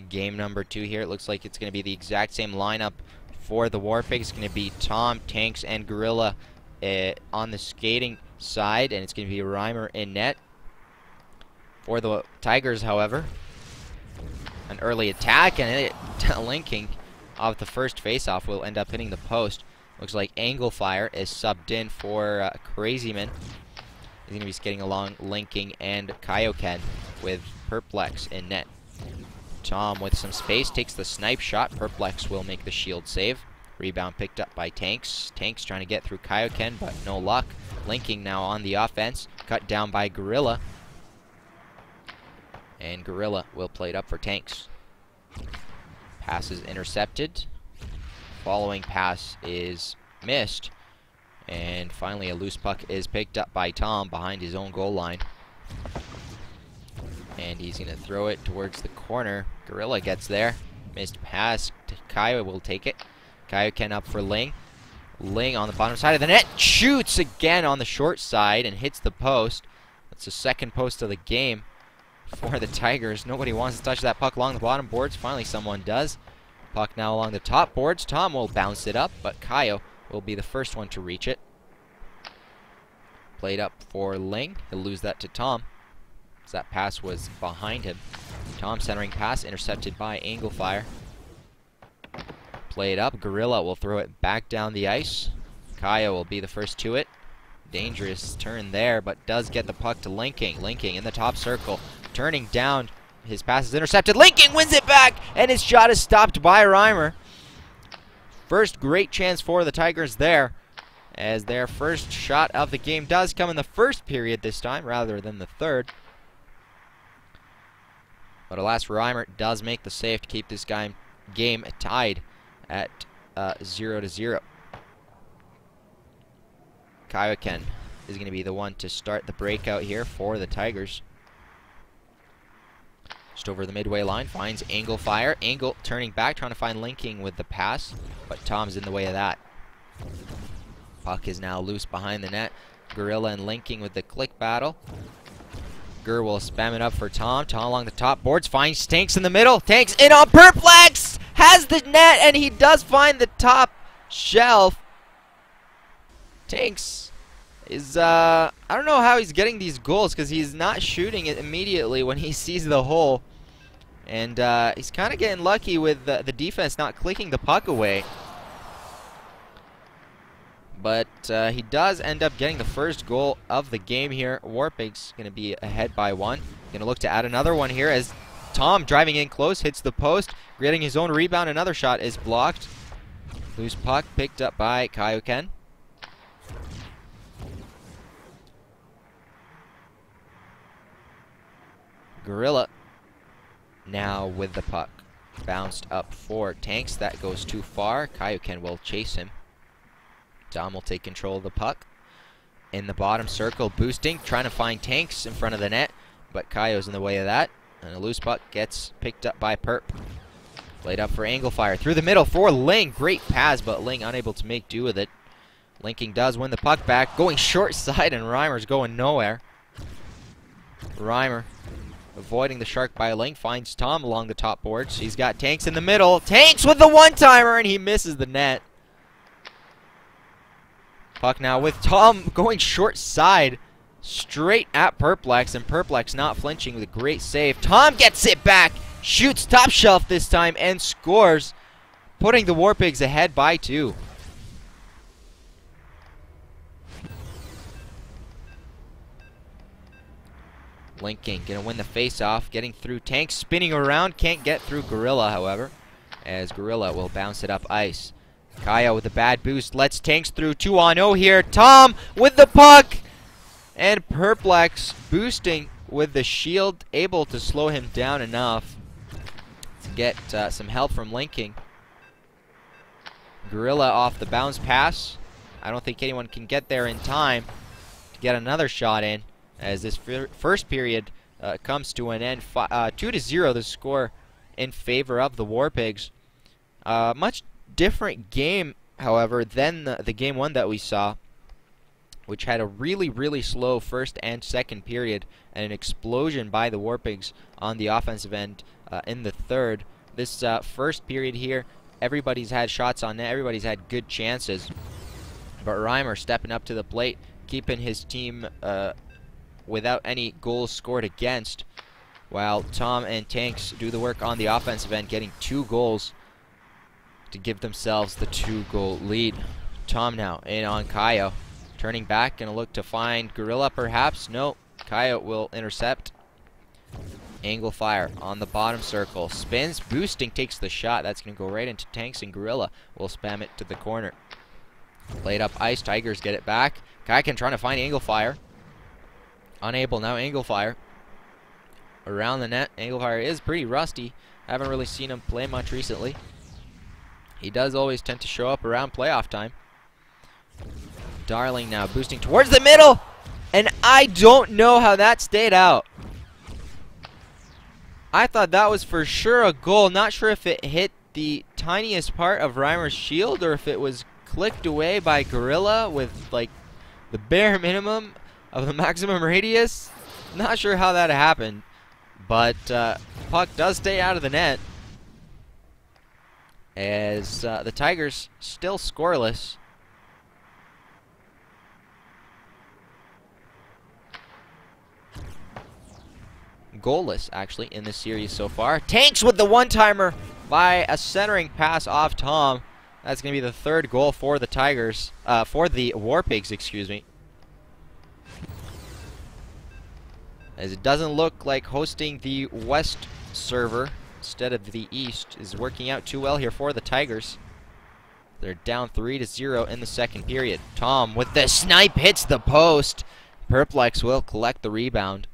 game number 2 here. It looks like it's going to be the exact same lineup for the Warpigs. It's going to be Tom, Tanks, and Gorilla on the skating side, and it's going to be Reimer in net. For the Tigers, however, an early attack and linking of the first face-off will end up hitting the post. Looks like Anglefire is subbed in for Crazyman. He's going to be skating along, linking, and Kaioken with Perplex in net. Tom with some space takes the snipe shot. Perplex will make the shield save. Rebound picked up by Tanks. Tanks trying to get through Kaioken, but no luck. Linking now on the offense. Cut down by Gorilla. And Gorilla will play it up for Tanks. Pass is intercepted. Following pass is missed. And finally a loose puck is picked up by Tom behind his own goal line. And he's going to throw it towards the corner. Gorilla gets there. Missed pass. Kaio will take it. Kaioken up for Ling. Ling on the bottom side of the net. Shoots again on the short side and hits the post. That's the second post of the game for the Tigers. Nobody wants to touch that puck along the bottom boards. Finally someone does. Puck now along the top boards. Tom will bounce it up, but Kaio will be the first one to reach it. Played up for Ling. He'll lose that to Tom, as that pass was behind him. Tom centering pass intercepted by Anglefire. Played up. Gorilla will throw it back down the ice. Kaio will be the first to it. Dangerous turn there, but does get the puck to Linking. Linking in the top circle. Turning down. His pass is intercepted. Linking wins it back, and his shot is stopped by Reimer. First great chance for the Tigers there, as their first shot of the game does come in the first period this time, rather than the third. But alas, Reimer does make the save to keep this game tied at 0-0. Kaioken is going to be the one to start the breakout here for the Tigers. Just over the midway line, finds Anglefire. Angle turning back, trying to find Linking with the pass, but Tom's in the way of that. Puck is now loose behind the net. Gorilla and Linking with the click battle. Gur will spam it up for Tom. Tom along the top boards, finds Tanks in the middle. Tanks in on Perplex! Has the net, and he does find the top shelf. Tanks is, I don't know how he's getting these goals, because he's not shooting it immediately when he sees the hole. And he's kind of getting lucky with the defense not clicking the puck away. But he does end up getting the first goal of the game here. Warpigs going to be ahead by 1. Going to look to add another one here as Tom driving in close hits the post, getting his own rebound. Another shot is blocked. Loose puck picked up by Kaioken. Gorilla now with the puck. Bounced up for Tanks. That goes too far. Kaioken will chase him. Dom will take control of the puck. In the bottom circle, boosting, trying to find Tanks in front of the net, but Kaio's in the way of that. And a loose puck gets picked up by Perp. Played up for Anglefire. Through the middle for Ling. Great pass, but Ling unable to make do with it. Linking does win the puck back. Going short side, and Reimer's going nowhere. Reimer avoiding the shark by Ling. Finds Tom along the top boards. He's got Tanks in the middle. Tanks with the one-timer, and he misses the net. Puck now with Tom going short side, straight at Perplex, and Perplex not flinching with a great save. Tom gets it back, shoots top shelf this time, and scores, putting the Warpigs ahead by 2. Linking gonna win the face-off, getting through Tanks, spinning around, can't get through Gorilla, however, as Gorilla will bounce it up ice. Kaio with a bad boost, lets Tanks through. 2-on-0 here. Tom with the puck, and Perplex boosting with the shield, able to slow him down enough to get some help from Linking. Gorilla off the bounce pass. I don't think anyone can get there in time to get another shot in, as this first period comes to an end. 2-0 the score in favor of the Warpigs. Much different game, however, than the game 1 that we saw, which had a really slow first and second period, and an explosion by the Warpigs on the offensive end in the third. This first period here, everybody's had shots on net. Everybody's had good chances. But Reimer stepping up to the plate, keeping his team without any goals scored against, while Tom and Tanks do the work on the offensive end, getting 2 goals to give themselves the 2-goal lead. Tom now in on Kaio, turning back, gonna look to find Gorilla perhaps. No, Kaio will intercept. Angle fire on the bottom circle, spins, boosting, takes the shot. That's gonna go right into Tanks, and Gorilla will spam it to the corner. Played up ice, Tigers get it back. Kaiken trying to find Angle fire. Unable now, Angle fire. Around the net, Angle fire is pretty rusty. Haven't really seen him play much recently. He does always tend to show up around playoff time. Darling now boosting towards the middle, and I don't know how that stayed out. I thought that was for sure a goal. Not sure if it hit the tiniest part of Reimer's shield or if it was clicked away by Gorilla with like the bare minimum of the maximum radius. Not sure how that happened, but puck does stay out of the net as the Tigers still scoreless. Goalless actually in this series so far. Tanks with the one-timer by a centering pass off Tom. That's going to be the 3rd goal for the Tigers, for the Warpigs, excuse me. As it doesn't look like hosting the West server instead of the East is working out too well here for the Tigers. They're down 3-0 in the second period. Tom with the snipe hits the post. Perplex will collect the rebound.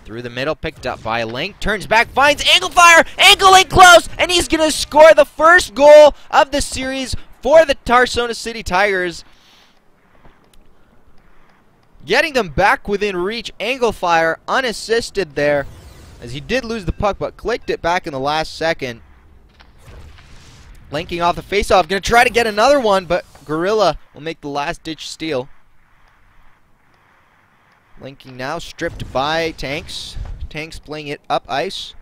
Through the middle, picked up by Link, turns back, finds Angle fire, Angle in close, and he's going to score the 1st goal of the series for the Tarsonis City Tigers. Getting them back within reach, Angle fire unassisted there, as he did lose the puck, but clicked it back in the last second. Linking off the faceoff, going to try to get another one, but Gorilla will make the last-ditch steal. Linking now, stripped by Tanks. Tanks playing it up ice.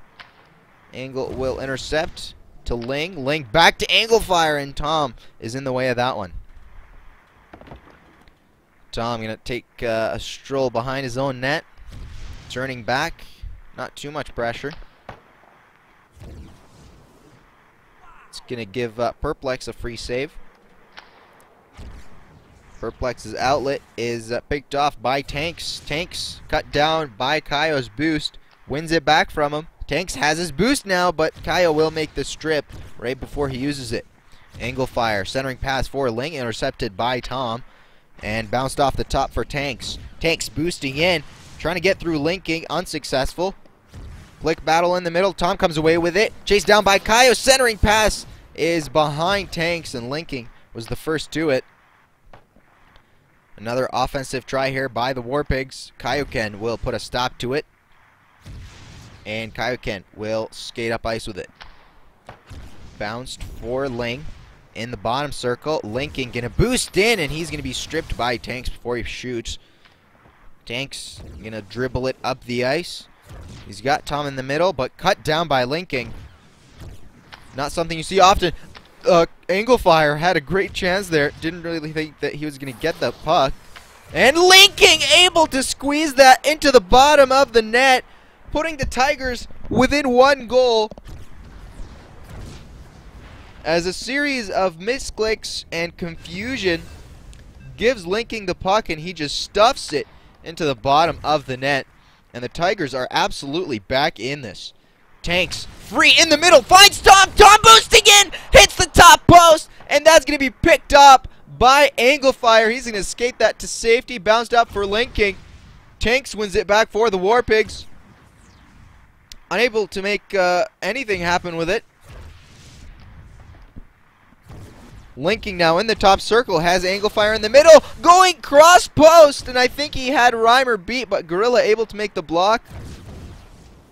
Angle will intercept to Ling. Ling back to Angle fire, and Tom is in the way of that one. Tom going to take a stroll behind his own net. Turning back. Not too much pressure. It's going to give Perplex a free save. Perplex's outlet is picked off by Tanks. Tanks cut down by Kaio's boost. Wins it back from him. Tanks has his boost now, but Kaio will make the strip right before he uses it. Angle fire, centering pass for Ling, intercepted by Tom. And bounced off the top for Tanks. Tanks boosting in, trying to get through Linking, unsuccessful. Flick battle in the middle, Tom comes away with it. Chased down by Kaio, centering pass is behind Tanks, and Linking was the first to it. Another offensive try here by the Warpigs. Kaioken will put a stop to it. And Kaioken will skate up ice with it. Bounced for Ling in the bottom circle. Linking gonna boost in, and he's gonna be stripped by Tanks before he shoots. Tanks gonna dribble it up the ice. He's got Tom in the middle, but cut down by Linking. Not something you see often. Angle fire had a great chance there. Didn't really think that he was going to get the puck. And Linking able to squeeze that into the bottom of the net, putting the Tigers within 1 goal. As a series of misclicks and confusion gives Linking the puck, and he just stuffs it into the bottom of the net. And the Tigers are absolutely back in this. Tanks free in the middle, finds Tom. Tom boosting in, hits the top post, and that's going to be picked up by Angle fire. He's going to skate that to safety, bounced up for Linking. Tanks wins it back for the Warpigs. Unable to make anything happen with it. Linking now in the top circle, has Angle fire in the middle, going cross post, and I think he had Reimer beat, but Gorilla able to make the block.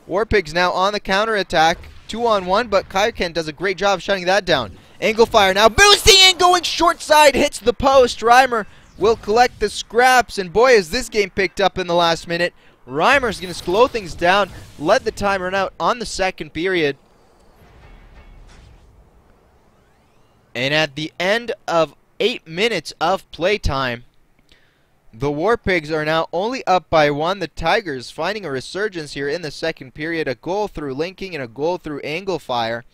Warpigs now on the counter-attack, 2-on-1, but Kaioken does a great job shutting that down. Angle fire now, boosting in, going short side, hits the post. Reimer will collect the scraps, and boy, is this game picked up in the last minute. Reimer's going to slow things down, led the time run out on the second period. And at the end of 8 minutes of playtime, the Warpigs are now only up by 1. The Tigers finding a resurgence here in the second period. A goal through linking and a goal through angle fire,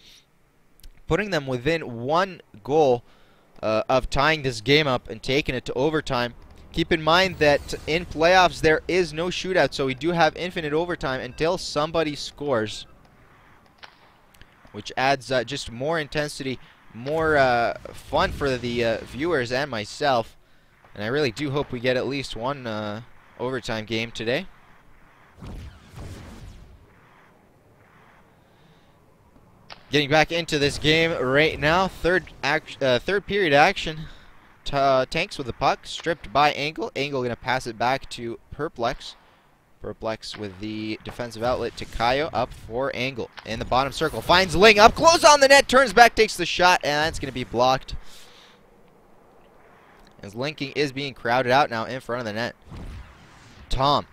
putting them within 1 goal of tying this game up and taking it to overtime. Keep in mind that in playoffs there is no shootout, so we do have infinite overtime until somebody scores, which adds just more intensity, more fun for the viewers and myself. And I really do hope we get at least one overtime game today. Getting back into this game right now. Third period action. Tanks with the puck, stripped by Angle. Angle going to pass it back to Perplex. Perplex with the defensive outlet to Kayo, up for Angle. In the bottom circle, finds Ling up close on the net, turns back, takes the shot, and that's going to be blocked. As linking is being crowded out now in front of the net. Tom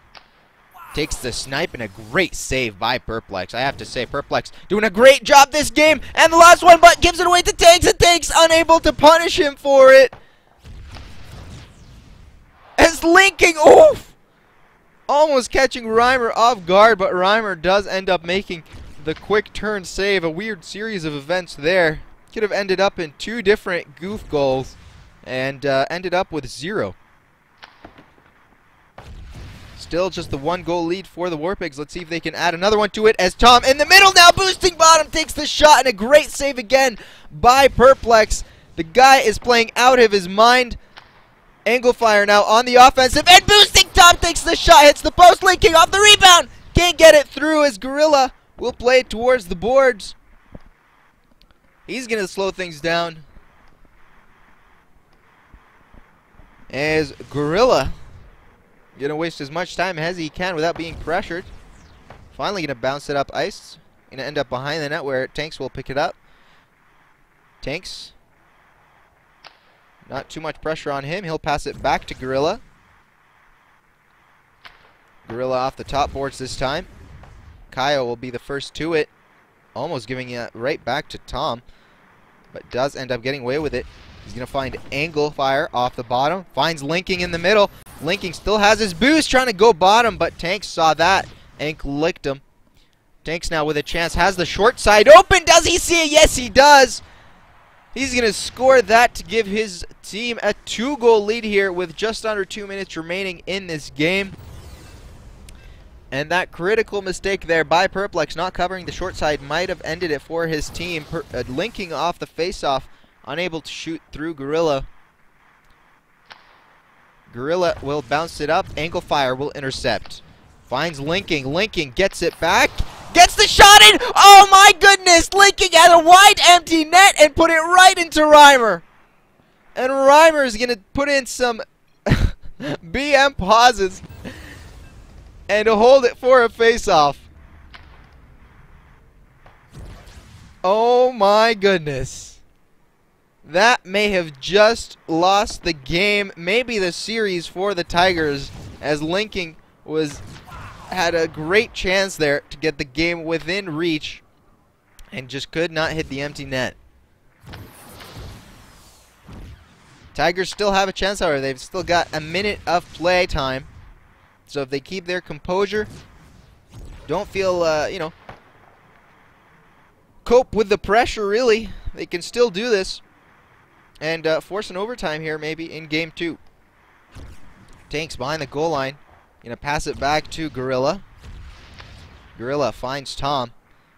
takes the snipe, and a great save by Perplex. I have to say, Perplex doing a great job this game. And the last one, but gives it away to Tanks, and Tanks unable to punish him for it. As linking, oof! Almost catching Reimer off guard, but Reimer does end up making the quick turn save. A weird series of events there. Could have ended up in 2 different goof goals, and ended up with 0. Still just the 1 goal lead for the Warpigs. Let's see if they can add another one to it, as Tom in the middle now, boosting bottom, takes the shot, and a great save again by Perplex. The guy is playing out of his mind. Angle fire now on the offensive, and boosting Tom takes the shot, hits the post, linking off the rebound. Can't get it through, as Gorilla will play it towards the boards. He's going to slow things down, as Gorilla going to waste as much time as he can without being pressured. Finally going to bounce it up ice. Going to end up behind the net where Tanks will pick it up. Tanks, not too much pressure on him. He'll pass it back to Gorilla. Gorilla off the top boards this time. Kayo will be the first to it. Almost giving it right back to Tom, but does end up getting away with it. He's going to find Angle fire off the bottom. Finds Linking in the middle. Linking still has his boost, trying to go bottom, but Tanks saw that and clicked him. Tanks now with a chance, has the short side open. Does he see it? Yes, he does. He's going to score that to give his team a 2-goal lead here with just under 2 minutes remaining in this game. And that critical mistake there by Perplex, not covering the short side, might have ended it for his team. Linking off the face-off, unable to shoot through Gorilla. Gorilla will bounce it up. Angle fire will intercept. Finds Linking. Linking gets it back. Gets the shot in. Oh my goodness! Linking had a wide empty net and put it right into Reimer. And Reimer is going to put in some BM pauses and hold it for a face-off. Oh my goodness. That may have just lost the game, maybe the series for the Tigers, as Linking had a great chance there to get the game within reach and just could not hit the empty net. Tigers still have a chance, however. They've still got a minute of play time. So if they keep their composure, don't feel, cope with the pressure, really, they can still do this and force an overtime here maybe in game 2. Tanks behind the goal line. Going to pass it back to Gorilla. Gorilla finds Tom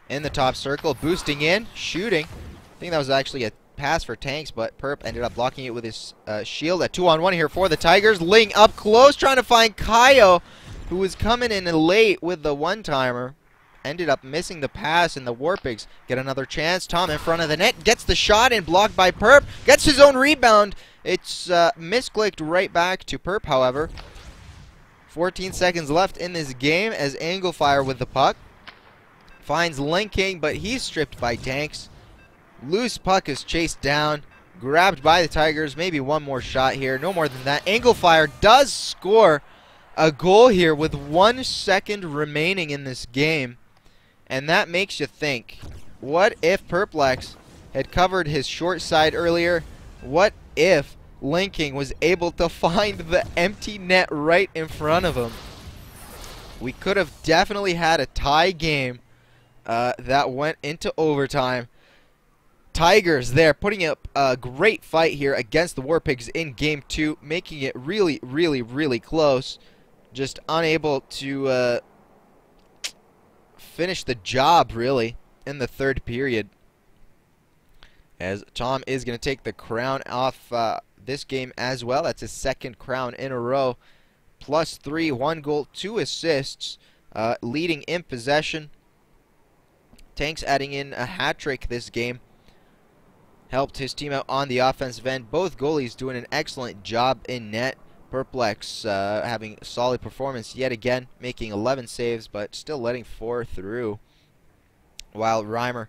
in the top circle, boosting in, shooting. I think that was actually a pass for Tanks, but Perp ended up blocking it with his shield. A 2-on-1 here for the Tigers. Ling up close, trying to find Kayo, who was coming in late with the one-timer. Ended up missing the pass, and the Warpigs get another chance. Tom in front of the net, gets the shot in, blocked by Perp. Gets his own rebound. It's misclicked right back to Perp, however. 14 seconds left in this game as Angle fire with the puck. Finds Linking, but he's stripped by Tanks. Loose puck is chased down, grabbed by the Tigers. Maybe one more shot here, no more than that. Angle fire does score a goal here with 1 second remaining in this game. And that makes you think, what if Perplex had covered his short side earlier? What if Linking was able to find the empty net right in front of him? We could have definitely had a tie game that went into overtime. Tigers there putting up a great fight here against the Warpigs in Game 2, making it really, really, really close. Just unable to finish the job, really, in the third period. As Tom is going to take the crown off this game as well. That's his second crown in a row. +3, 1 goal, 2 assists, leading in possession. Tanks adding in a hat-trick this game. Helped his team out on the offensive end. Both goalies doing an excellent job in net. Perplex having a solid performance yet again, making 11 saves, but still letting 4 through. While Reimer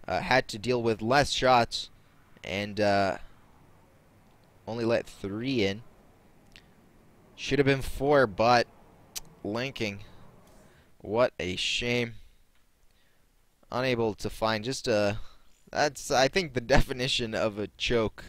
had to deal with less shots and only let 3 in. Should have been 4, but Linking, what a shame. Unable to find just a... That's, I think, the definition of a choke.